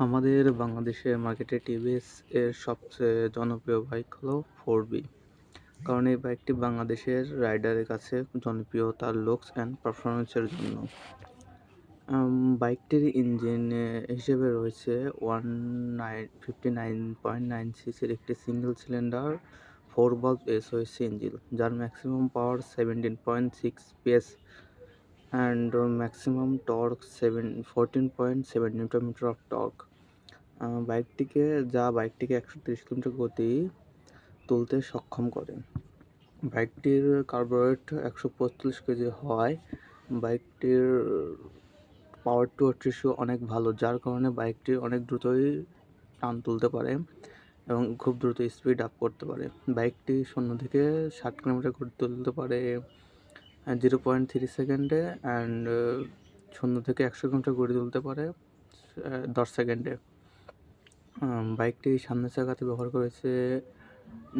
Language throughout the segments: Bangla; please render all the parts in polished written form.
আমাদের বাংলাদেশের মার্কেটে টিভিএস এর সবচেয়ে জনপ্রিয় বাইক হলো 4বি। কারণ এই বাইকটি বাংলাদেশের রাইডারের কাছে জনপ্রিয় তার লুকস অ্যান্ড পারফরমেন্সের জন্য। বাইকটির ইঞ্জিন হিসেবে রয়েছে 59.9 সিসির একটি single cylinder 4 valve SOHC engine, যার maximum power 17.6 PS and maximum torque 14.7 newton metre of torque. বাইকটিকে 130 কিলোমিটার গতি তুলতে সক্ষম করে। বাইকটির কার্বোরেট 145 কেজি হওয়ায় বাইকটির পাওয়ার টু রেশিও অনেক ভালো, যার কারণে বাইকটি অনেক দ্রুতই টান তুলতে পারে এবং খুব দ্রুত স্পিড আপ করতে পারে। বাইকটি 0 থেকে 60 কিলোমিটার গতি তুলতে পারে 0.3 সেকেন্ডে অ্যান্ড 0 থেকে 100 কিলোমিটার গতি তুলতে পারে 10 সেকেন্ডে। বাইকটি সামনের চাকাতে ব্যবহার করেছে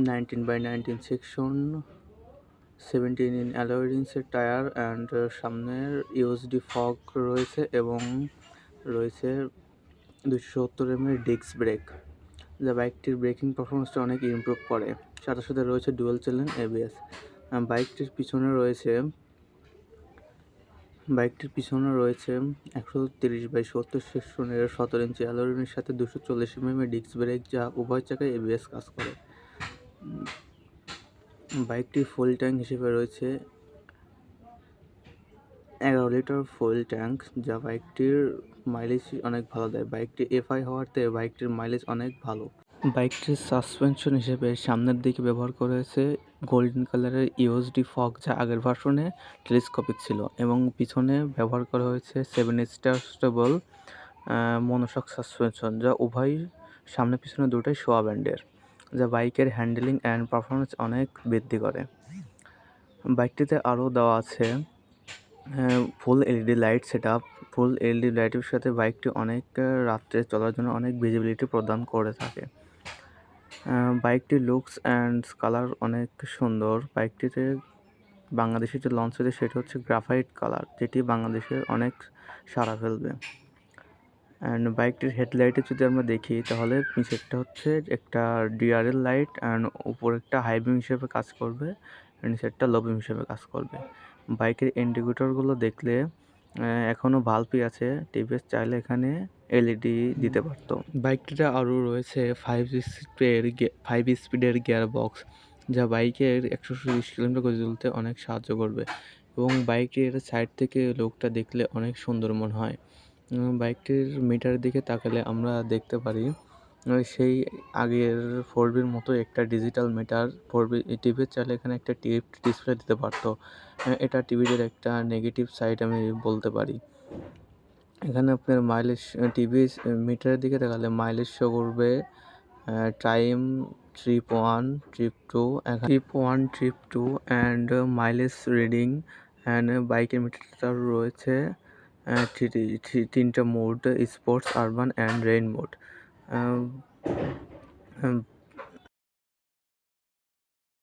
19/19 সেকশন 17 ইন অ্যালয় রিংসের টায়ার অ্যান্ড সামনের ইউএসডি ফগ রয়েছে এবং রয়েছে 270 mm ডিস্ক ব্রেক, যা বাইকটির ব্রেকিং পারফরমেন্সটা অনেক ইমপ্রুভ করে। সাথে সাথে রয়েছে ডুয়াল চ্যানেল এবিএস। বাইকটির পিছনে রয়েছে 130/70 সেকশনের 17 ইঞ্চি অ্যালয় রিমের সাথে 240 mm ডিস্ক ব্রেক, যা উভয় চাকায় এবিএস কাজ করে। বাইকটির ফুয়েল ট্যাঙ্ক হিসেবে রয়েছে 11 লিটার ফুয়েল ট্যাঙ্ক, যা বাইকটির মাইলেজ অনেক ভালো দেয়। বাইকটি এফআই হওয়াতে বাইকটির মাইলেজ অনেক ভালো। বাইকটির সাসপেনশন হিসেবে সামনের দিকে ব্যবহার করা হয়েছে গোল্ডেন কালারের ইউএসডি ফগ, যা আগের ভার্সনে টেলিস্কোপিক ছিল, এবং পিছনে ব্যবহার করা হয়েছে 7 স্টার স্টেবল মনোশক সাসপেনশন, যা উভয় সামনে পিছনে দুটোই শোয়া ব্যান্ডের, যা বাইকের হ্যান্ডেলিং অ্যান্ড পারফরমেন্স অনেক বৃদ্ধি করে। বাইকটিতে আরও দেওয়া আছে ফুল এলইডি লাইট সেটআপ। ফুল এলইডি লাইটের সাথে বাইকটি অনেক রাত্রে চলার জন্য অনেক ভিজিবিলিটি প্রদান করে থাকে। বাইকটির লুকস অ্যান্ড কালার অনেক সুন্দর। বাইকটিতে বাংলাদেশে যে লঞ্চ হয়েছে সেটা হচ্ছে গ্রাফাইট কালার, যেটি বাংলাদেশের অনেক সাড়া ফেলবে। অ্যান্ড বাইকটির হেডলাইটে যদি আমরা দেখি তাহলে নিচেরটা হচ্ছে একটা ডিআরএল লাইট অ্যান্ড উপরেরটা হাই বিম হিসেবে কাজ করবে, নিচেরটা লো বিম হিসেবে কাজ করবে। বাইকের ইন্ডিকেটরগুলো দেখলে এখনও ভাল্বই আছে, টিভিএস চাইলে এখানে এলইডি দিতে পারতো। বাইকটিতে আরও রয়েছে 5 স্পিডের গিয়ার বক্স, যা বাইকের 130 কিলোমিটার গতি তুলতে অনেক সাহায্য করবে, এবং বাইকটির সাইড থেকে লুকটা দেখলে অনেক সুন্দর মনে হয়। বাইকটির মিটারের দিকে তাকালে আমরা দেখতে পারি সেই আগের 4বির মতো একটা ডিজিটাল মিটার। 4বি টিভিএস চাইলে এখানে একটা টিপড ডিসপ্লে দিতে পারতো। এটা টিভির একটা নেগেটিভ সাইড আমি বলতে পারি। এখানে আপনার মাইলেজ টিভিএস মিটারের দিকে তাকালে মাইলেজ শো করবে time trip 1 trip 2 trip 2 and mileage reading. And বাইকের মিটারটা রয়েছে তিনটা mode: sports, urban and rain mode.